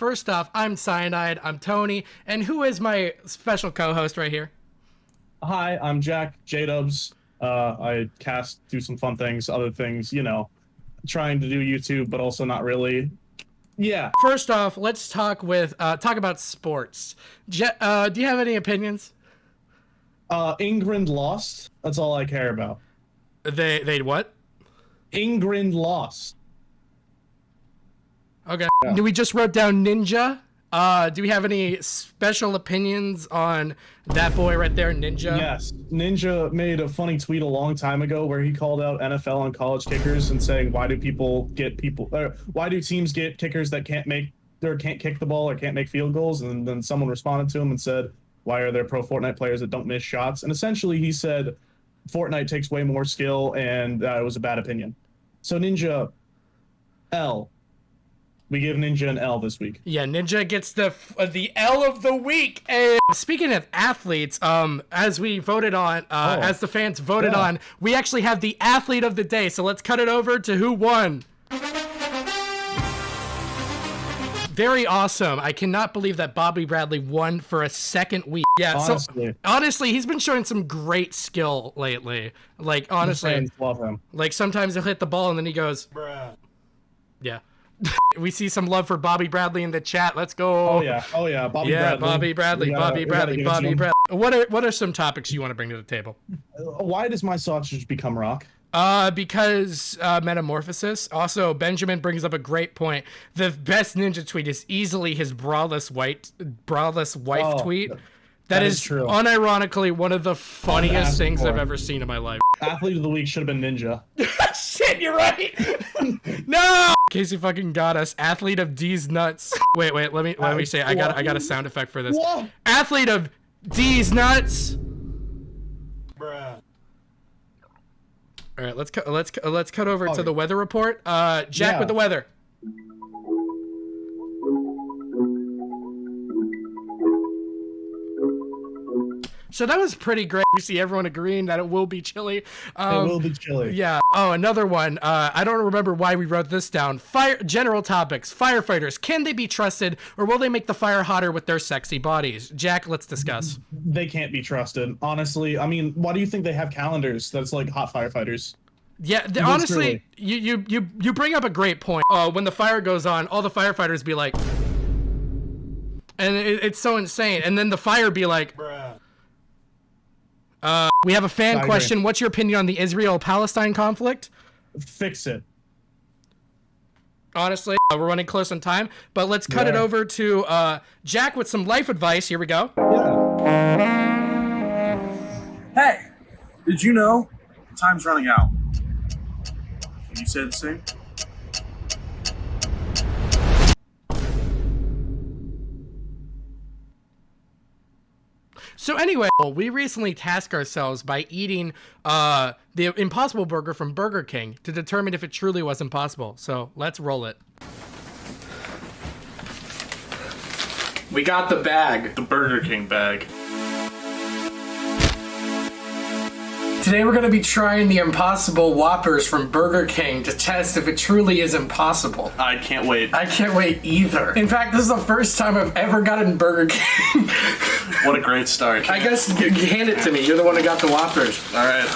First off, I'm Syonide, I'm Tony, and who is my special co-host right here? Hi, I'm Jack, Jdubbz. I do some fun things, other things, you know, trying to do YouTube, but also not really. Yeah. First off, let's talk about sports. Do you have any opinions? England lost. That's all I care about. They what? England lost. Okay. Yeah. We just wrote down Ninja. Do we have any special opinions on that boy right there, Ninja? Yes. Ninja made a funny tweet a long time ago where he called out NFL and college kickers and saying, why do teams get kickers that can't kick the ball or can't make field goals? And then someone responded to him and said, why are there pro Fortnite players that don't miss shots? And essentially he said Fortnite takes way more skill and it was a bad opinion. So Ninja, L. We give Ninja an L this week. Yeah, Ninja gets the L of the week. And speaking of athletes, as we voted on, as the fans voted on, we actually have the athlete of the day. So let's cut it over to who won. Very awesome. I cannot believe that Bobby Bradley won for a second week. Yeah, honestly, he's been showing some great skill lately. Like, honestly, love him. Like, sometimes he'll hit the ball and then he goes, bruh. Yeah. We see some love for Bobby Bradley in the chat. Let's go. Oh yeah. Bobby Bradley. What are some topics you want to bring to the table? Why does my sausage become rock? Because metamorphosis. Also, Benjamin brings up a great point. The best Ninja tweet is easily his braless wife tweet. That is true. Unironically one of the funniest things I've ever seen in my life. Athlete of the week should have been Ninja. Shit, you're right. No. Casey fucking got us. Athlete of D's nuts. Wait. Let me say. I got a sound effect for this. What? Athlete of D's nuts. Bruh. All right, let's cut over to the weather report. Jack with the weather. So that was pretty great. We see everyone agreeing that it will be chilly. It will be chilly. Yeah. Oh, another one. I don't remember why we wrote this down. General topics. Firefighters. Can they be trusted, or will they make the fire hotter with their sexy bodies? Jack, let's discuss. They can't be trusted. Honestly, I mean, why do you think they have calendars that's like hot firefighters? Yeah, honestly, you bring up a great point. When the fire goes on, all the firefighters be like, and it's so insane. And then the fire be like, bruh. We have a fan question. What's your opinion on the Israel-Palestine conflict? Fix it. Honestly, we're running close on time, but let's cut it over to Jack with some life advice. Here we go. Yeah. Hey, did you know time's running out? Can you say the same? So anyway, we recently tasked ourselves by eating the Impossible Burger from Burger King to determine if it truly was impossible. So let's roll it. We got the bag. The Burger King bag. Today we're going to be trying the Impossible Whoppers from Burger King to test if it truly is impossible. I can't wait. I can't wait either. In fact, this is the first time I've ever gotten Burger King. What a great start. I guess you hand it to me. You're the one who got the Whoppers. All right.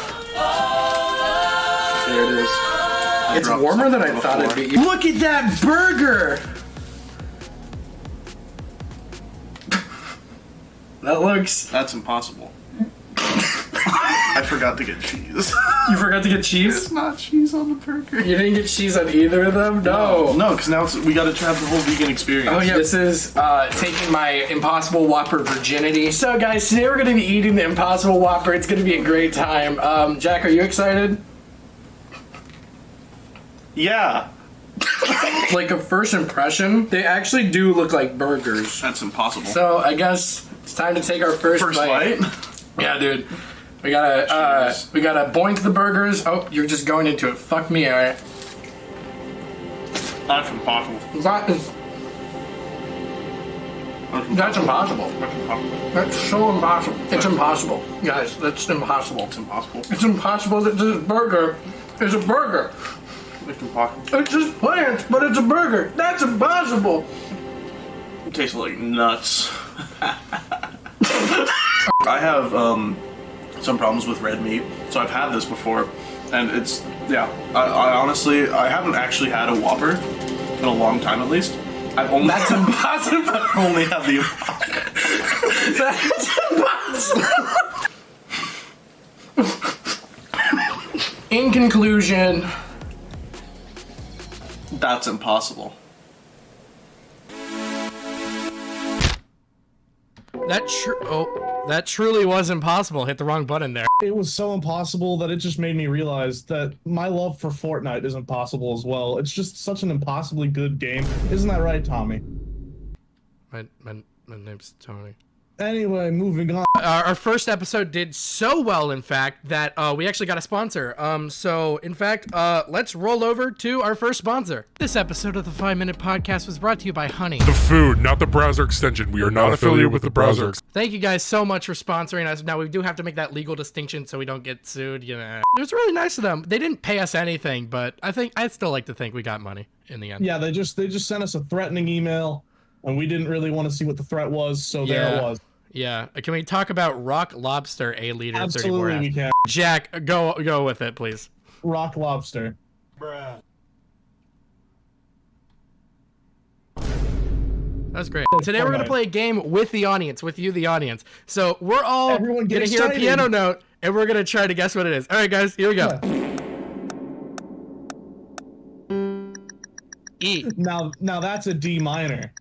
There it is. It's warmer than I thought it'd be. Look at that burger! That's impossible. I forgot to get cheese. You forgot to get cheese? It's not cheese on the burger. You didn't get cheese on either of them? No, because now we gotta have the whole vegan experience. Oh yeah, this is taking my Impossible Whopper virginity. So guys, today we're gonna be eating the Impossible Whopper. It's gonna be a great time. Jack, are you excited? Yeah. Like a first impression, they actually do look like burgers. That's impossible. So I guess it's time to take our first bite. Yeah, dude. We gotta boink the burgers. Oh, you're just going into it. Fuck me, alright. That's impossible. That's impossible. That's so impossible. It's impossible. Guys, that's impossible. It's impossible. It's impossible that this burger is a burger. It's impossible. It's just plants, but it's a burger. That's impossible. It tastes like nuts. I have some problems with red meat, so I've had this before, and it's, yeah, I honestly, I haven't actually had a Whopper in a long time at least. I've only That's impossible. I've only had the That's impossible. In conclusion, that's impossible. that truly was impossible. Hit the wrong button there. It was so impossible that it just made me realize that my love for Fortnite is impossible as well. It's just such an impossibly good game. Isn't that right, Tommy? My name's Tony. Anyway, moving on. Our first episode did so well, in fact, that we actually got a sponsor. So, in fact, let's roll over to our first sponsor. This episode of the 5 Minute Podcast was brought to you by Honey. The food, not the browser extension. We are not affiliated with the browser. Thank you guys so much for sponsoring us. Now, we do have to make that legal distinction so we don't get sued, you know. It was really nice of them. They didn't pay us anything, but I'd still like to think we got money in the end. Yeah, they just sent us a threatening email, and we didn't really want to see what the threat was, so there it was. Yeah. Can we talk about Rock Lobster, a liter? Absolutely, we can. Jack, go with it, please. Rock Lobster. Bruh. That's great. Today we're going to play a game with the audience, with you, the audience. So we're all going to hear a piano note, and we're going to try to guess what it is. All right, guys, here we go. Yeah. E. Now that's a D minor.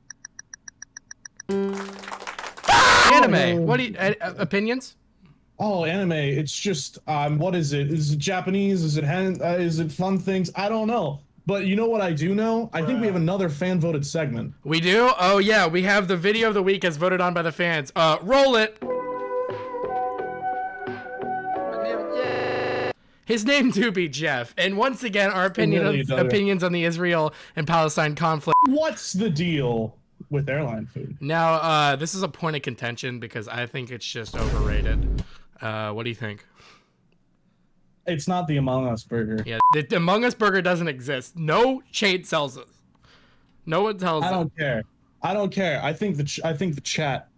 Anime. What do you opinions? Oh, anime. It's just what is it? Is it Japanese? Is it fun things? I don't know. But you know what I do know? I think we have another fan voted segment. We do? Oh yeah, we have the video of the week as voted on by the fans. Roll it. His name do be Jeff, and once again, our opinions on the Israel and Palestine conflict. What's the deal with airline food? Now, this is a point of contention because I think it's just overrated. What do you think? It's not the Among Us burger. Yeah, the Among Us burger doesn't exist. No chain sells it. No one tells it. I don't care. I don't care. I think the chat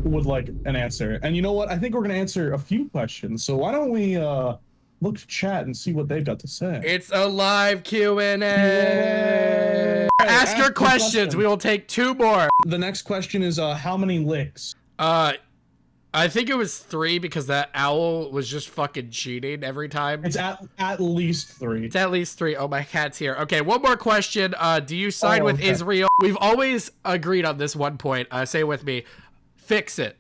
would like an answer. And you know what? I think we're gonna answer a few questions. So why don't we look to chat and see what they've got to say? It's a live Q&A. Ask your questions. We will take 2 more. The next question is how many licks? I think it was 3 because that owl was just fucking cheating every time. It's at least 3. It's at least 3. Oh, my cat's here. Okay, one more question. Do you side with Israel? We've always agreed on this one point. Say it with me. Fix it.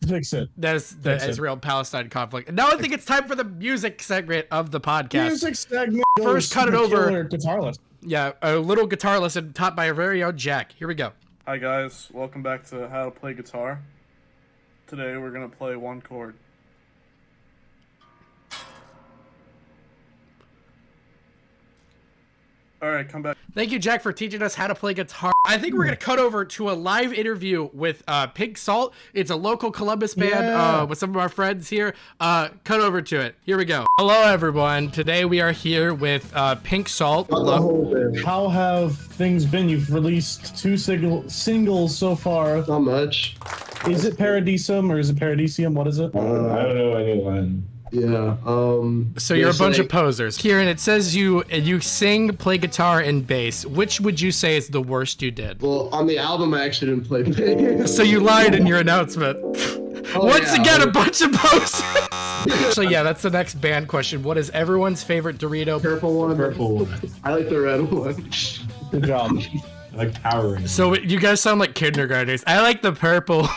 Fix it. That's the Israel-Palestine conflict. And now I think it's time for the music segment of the podcast. Music segment. First, cut it over. Guitar lesson. Yeah, a little guitar lesson taught by our very own Jack. Here we go. Hi guys, welcome back to How to Play Guitar. Today we're gonna play one chord. Alright, come back. Thank you, Jack, for teaching us how to play guitar. I think we're going to cut over to a live interview with Pink Salt. It's a local Columbus band with some of our friends here. Cut over to it. Here we go. Hello, everyone. Today we are here with Pink Salt. Hello. How have things been? You've released 2 singles so far. Not much. Is it Paradisium or is it Paradisium? What is it? I don't know anyone. Yeah. So you're a bunch of posers. Kieran, it says you sing, play guitar, and bass. Which would you say is the worst you did? Well, on the album, I actually didn't play bass. So you lied in your announcement. Once again, a bunch of posers. So yeah, that's the next band question. What is everyone's favorite Dorito? Purple one. Purple one. I like the red one. Good job. I like Power Rangers. So you guys sound like kindergartners. I like the purple.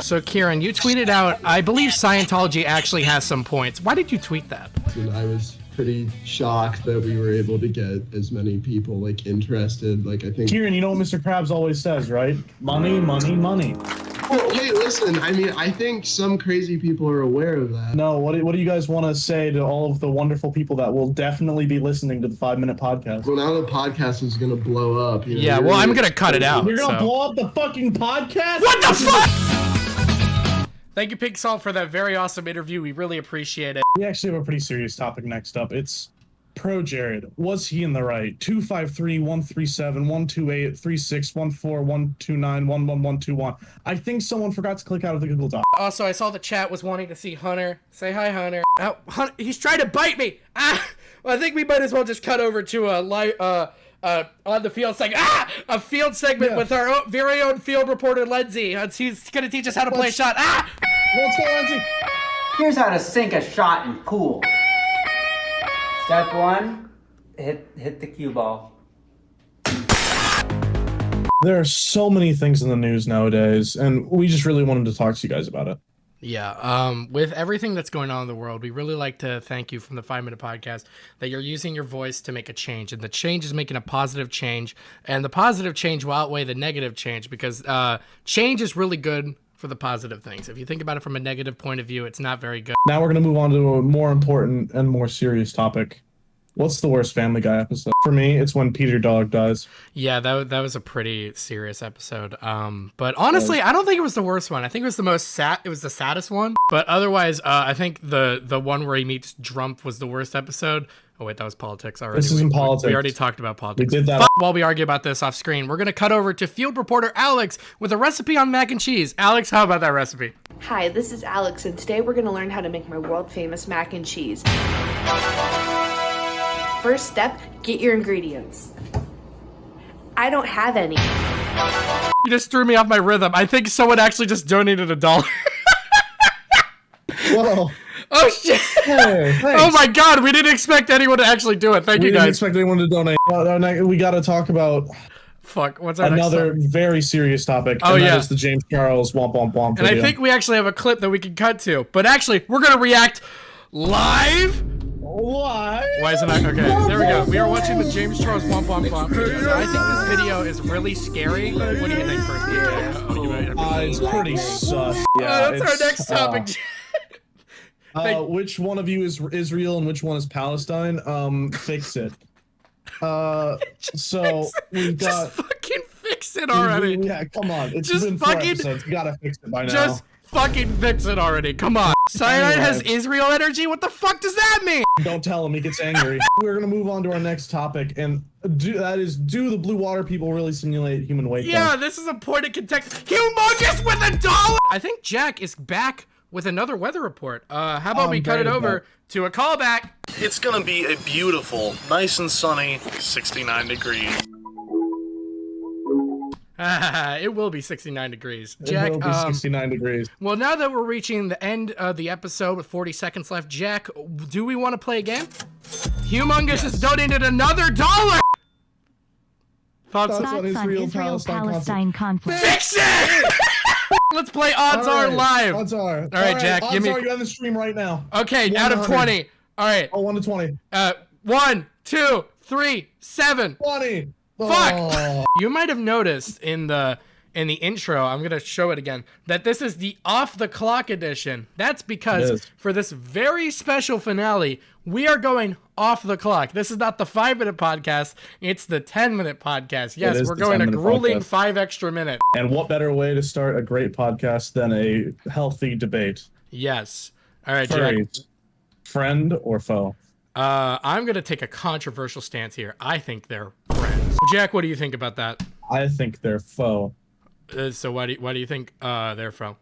So Kieran, you tweeted out, I believe Scientology actually has some points. Why did you tweet that? And I was pretty shocked that we were able to get as many people like interested. Like I think Kieran, you know what Mr. Krabs always says, right? Money, money, money. Well, hey, listen, I mean, I think some crazy people are aware of that. No, what do you guys want to say to all of the wonderful people that will definitely be listening to the 5 Minute Podcast? Well, now the podcast is going to blow up. You know, yeah, well, I'm going to cut it out. You're going to blow up the fucking podcast? What the fuck? Thank you, Pink Salt, for that very awesome interview. We really appreciate it. We actually have a pretty serious topic next up. It's Pro Jared, was he in the right? 253-137-128-36-14-129-11121. I think someone forgot to click out of the Google Doc. Also, I saw the chat was wanting to see Hunter. Say hi, Hunter. Hunter, he's trying to bite me. Well, I think we might as well just cut over to a live on the field segment. A field segment with our very own field reporter Lindsay. He's gonna teach us how to play a shot. Let's go, Lindsay. Here's how to sink a shot in pool. Step 1, hit the cue ball. There are so many things in the news nowadays, and we just really wanted to talk to you guys about it. Yeah, with everything that's going on in the world, we really like to thank you from the 5 Minute Podcast that you're using your voice to make a change, and the change is making a positive change, and the positive change will outweigh the negative change, because change is really good for the positive things. If you think about it from a negative point of view, it's not very good. Now we're going to move on to a more important and more serious topic. What's the worst Family Guy episode? For me, it's when Peter Dog dies. Yeah, that was a pretty serious episode. But honestly, I don't think it was the worst one. I think it was the most sad. It was the saddest one. But otherwise, I think the one where he meets Jdubbz was the worst episode. Oh wait, that was politics already. This isn't politics. We already talked about politics. We did that. While we argue about this off screen, we're gonna cut over to field reporter Alex with a recipe on mac and cheese. Alex, how about that recipe? Hi, this is Alex, and today we're gonna learn how to make my world-famous mac and cheese. First step, get your ingredients. I don't have any. You just threw me off my rhythm. I think someone actually just donated $1. Whoa. Oh shit! Hey, oh my god, we didn't expect anyone to actually do it. Thank you guys. We didn't expect anyone to donate. We gotta talk about what's our another very serious topic. Oh and yeah, that is the James Charles womp womp womp and video. I think we actually have a clip that we can cut to. But actually, we're gonna react live. Why? Why isn't that okay? There we go. We are watching the James Charles womp womp womp video. So I think this video is really scary. What do you think first? It's pretty sus. Yeah, that's our next topic. Which one of you is Israel and which one is Palestine? Fix it. So we've got. Just fucking fix it already. Yeah, come on. It's just been 4 episodes. You gotta fix it by now. Just fucking fix it already. Come on. Syonide has Israel energy. What the fuck does that mean? Don't tell him. He gets angry. We're gonna move on to our next topic, and do the blue water people really simulate human weight? Yeah, this is a point of context. Humongous with $1. I think Jack is back with another weather report. How about we cut it over to a callback? It's gonna be a beautiful, nice and sunny 69 degrees. It will be 69 degrees. Jack, it will be 69 degrees. Well, now that we're reaching the end of the episode with 40 seconds left, Jack, do we want to play a game? Humongous has donated another $1. Thoughts on Israel-Palestine conflict. Fix it! Let's play Odds Are live. Odds Are. All right, Jack, Odds give me. Are, you're on the stream right now. Okay, out of 20. All right. Oh, 1 to 20. 1, 2, 3, 7. 20. Fuck! Oh. You might have noticed in the intro, I'm gonna show it again, that this is the off the clock edition. That's because for this very special finale, we are going off the clock. This is not the 5 Minute Podcast, it's the 10-minute podcast. Yes, we're going a grueling podcast. 5 extra minutes. And what better way to start a great podcast than a healthy debate? Yes. All right, Furries. Jack. Friend or foe? I'm gonna take a controversial stance here. I think they're friends. Jack, what do you think about that? I think they're foe. So why do you think they're foe?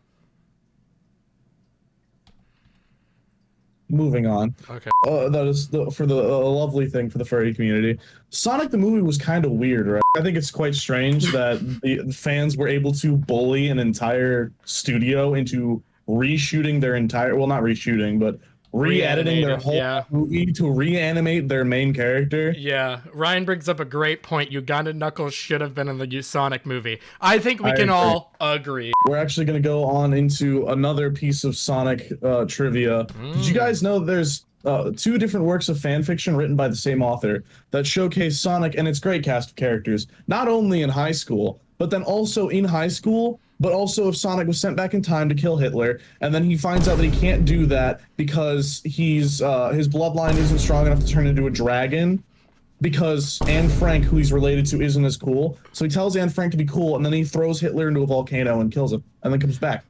Moving on. Okay. That is for the lovely thing for the furry community. Sonic the movie was kind of weird, right? I think it's quite strange that the fans were able to bully an entire studio into reshooting their entire, well, not reshooting, but re-editing their whole movie to reanimate their main character. Yeah, Ryan brings up a great point. Uganda Knuckles should have been in the Sonic movie. I think we can all agree. We're actually going to go on into another piece of Sonic trivia. Did you guys know there's 2 different works of fan fiction written by the same author that showcase Sonic and its great cast of characters, not only in high school, but then also in high school, but also if Sonic was sent back in time to kill Hitler, and then he finds out that he can't do that because his bloodline isn't strong enough to turn into a dragon, because Anne Frank, who he's related to, isn't as cool. So he tells Anne Frank to be cool, and then he throws Hitler into a volcano and kills him, and then comes back.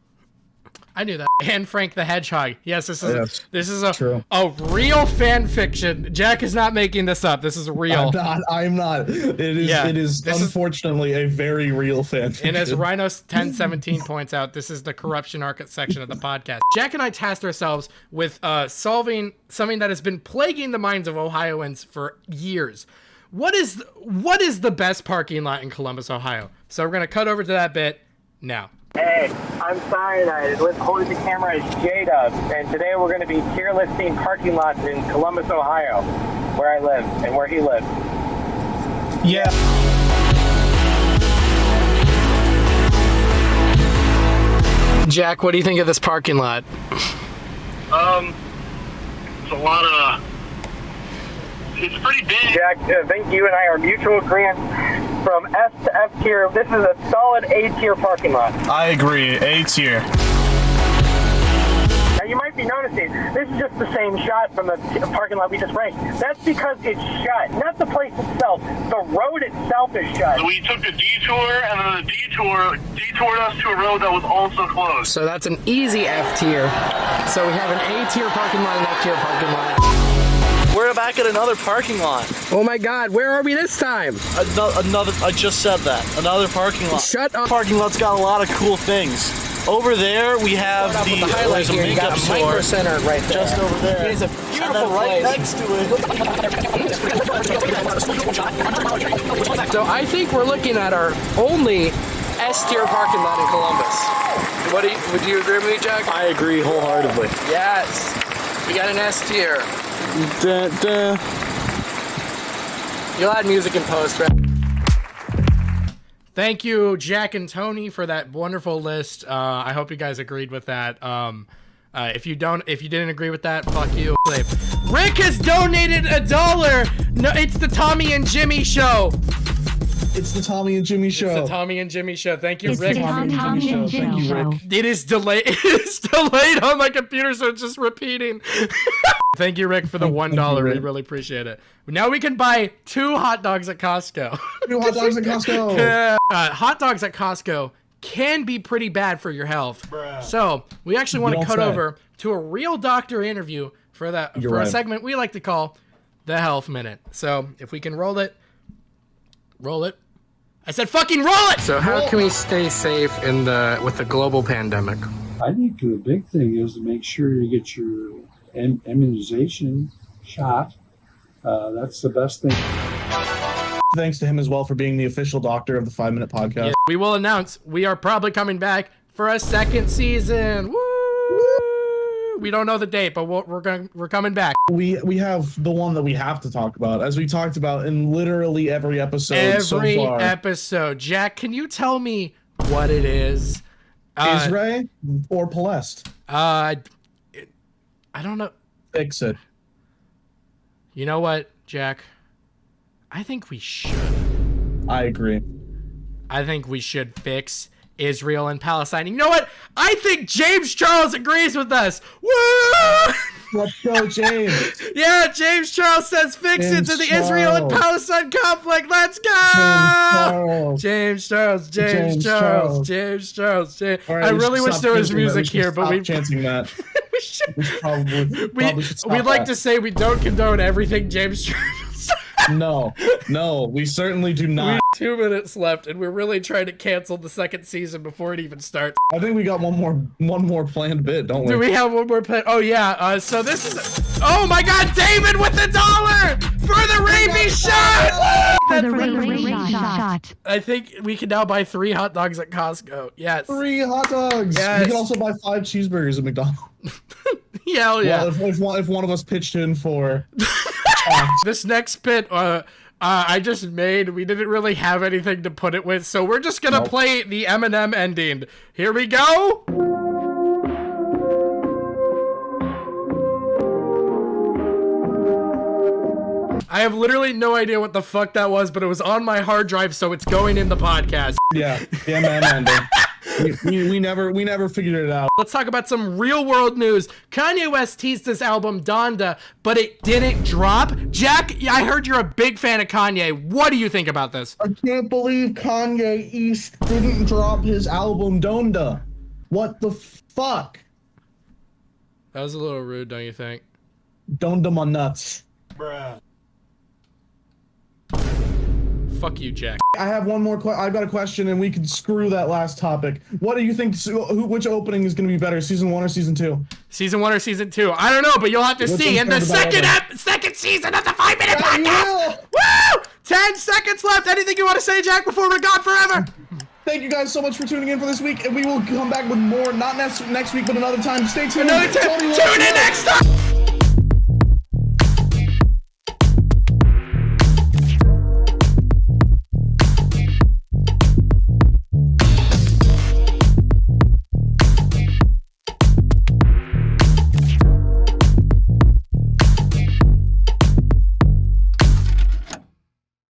I knew that. And Frank the Hedgehog. Yes, this is true. a real fan fiction. Jack is not making this up. This is real. I'm not. It is unfortunately a very real fan fiction. And as Rhino1017 points out, this is the corruption arc section of the podcast. Jack and I tasked ourselves with solving something that has been plaguing the minds of Ohioans for years. What is the best parking lot in Columbus, Ohio? So we're going to cut over to that bit now. Hey, I'm Syonide. With holding the camera is Jdubbz, and today we're going to be tier listing parking lots in Columbus, Ohio, where I live and where he lives. Yeah. Jack, what do you think of this parking lot? It's a lot of. It's pretty big. Jack, I think you and I are mutual agreement. From S to F tier, this is a solid A tier parking lot. I agree, A tier. Now you might be noticing, this is just the same shot from the parking lot we just ranked. That's because it's shut, not the place itself. The road itself is shut. We took a detour, and then the detour detoured us to a road that was also closed. So that's an easy F tier. So we have an A tier parking lot and an F tier parking lot. We're back at another parking lot. Oh my God, where are we this time? Another, I just said that. Another parking lot. Shut up. Parking lot's got a lot of cool things. Over there, we have there's a makeup store center right there. just over there. It is a beautiful right place. next to it. So I think we're looking at our only S tier parking lot in Columbus. Would you agree with me, Jack? I agree wholeheartedly. Yes. We got an S tier. You'll add music in post, right? Thank you, Jack and Tony, for that wonderful list. I hope you guys agreed with that. If you didn't agree with that, fuck you. Rick has donated $1. No, it's the Tommy and Jimmy show. It's the Tommy and Jimmy show. It's the Tommy and Jimmy show. Thank you, Rick. Tommy and Jimmy show. Thank you, Rick. It is delayed. It's delayed on my computer, so it's just repeating. Thank you, Rick, for the $1. We really appreciate it. Now we can buy 2 hot dogs at Costco. 2 hot dogs at Costco. Yeah. Hot dogs at Costco can be pretty bad for your health. Bruh. So we actually want to cut over to a real doctor interview for a segment we like to call the Health Minute. So if we can roll it. I said fucking roll it! So how can we stay safe with the global pandemic? I think the big thing is to make sure you get your immunization shot. That's the best thing. Thanks to him as well for being the official doctor of the 5 Minute Podcast. Yeah, we will announce we are probably coming back for a second season. Woo! We don't know the date, but we're coming back. We have the one that we have to talk about, as we talked about in literally every episode so far. Every episode. Jack, can you tell me what it is? Israel or Palest? I don't know. Fix it. You know what, Jack? I think we should. I agree. I think we should fix Israel and Palestine. You know what? I think James Charles agrees with us. Woo! Let's go, James. Yeah, James Charles says fix it to the Israel and Palestine conflict. Let's go! James Charles. Right, I really wish there was music here, but we're chanting that. We should. We'd like to say we don't condone everything James Charles. No, we certainly do not. We have 2 minutes left, and we're really trying to cancel the second season before it even starts. I think we got one more planned bit, don't we? Do we have one more planned? Oh yeah. So this is. Oh my God, David with the $1 for the rabies shot. For the rabies shot. I think we can now buy 3 hot dogs at Costco. Yes. 3 hot dogs. Yes. We can also buy 5 cheeseburgers at McDonald's. Yeah. Well, if one of us pitched in for. This next bit I just made, we didn't really have anything to put it with, so we're just gonna play the Eminem ending. Here we go. I have literally no idea what the fuck that was, but it was on my hard drive, so it's going in the podcast. Yeah, the Eminem ending. We never figured it out. Let's talk about some real world news. Kanye West teased his album Donda, but it didn't drop. Jack, I heard you're a big fan of Kanye. What do you think about this? I can't believe Kanye East didn't drop his album Donda. What the fuck? That was a little rude, don't you think? Don't them on nuts. Bruh. Fuck you, Jack. I have one more I've got a question, and we can screw that last topic. What do you think, which opening is going to be better, season 1 or season 2? Season 1 or season 2? I don't know, but you'll have to see in the second season of the 5-minute podcast. Woo! 10 seconds left. Anything you want to say, Jack, before we're gone forever? Thank you guys so much for tuning in for this week, and we will come back with more, not next week, but another time. Stay tuned. Tune in next time.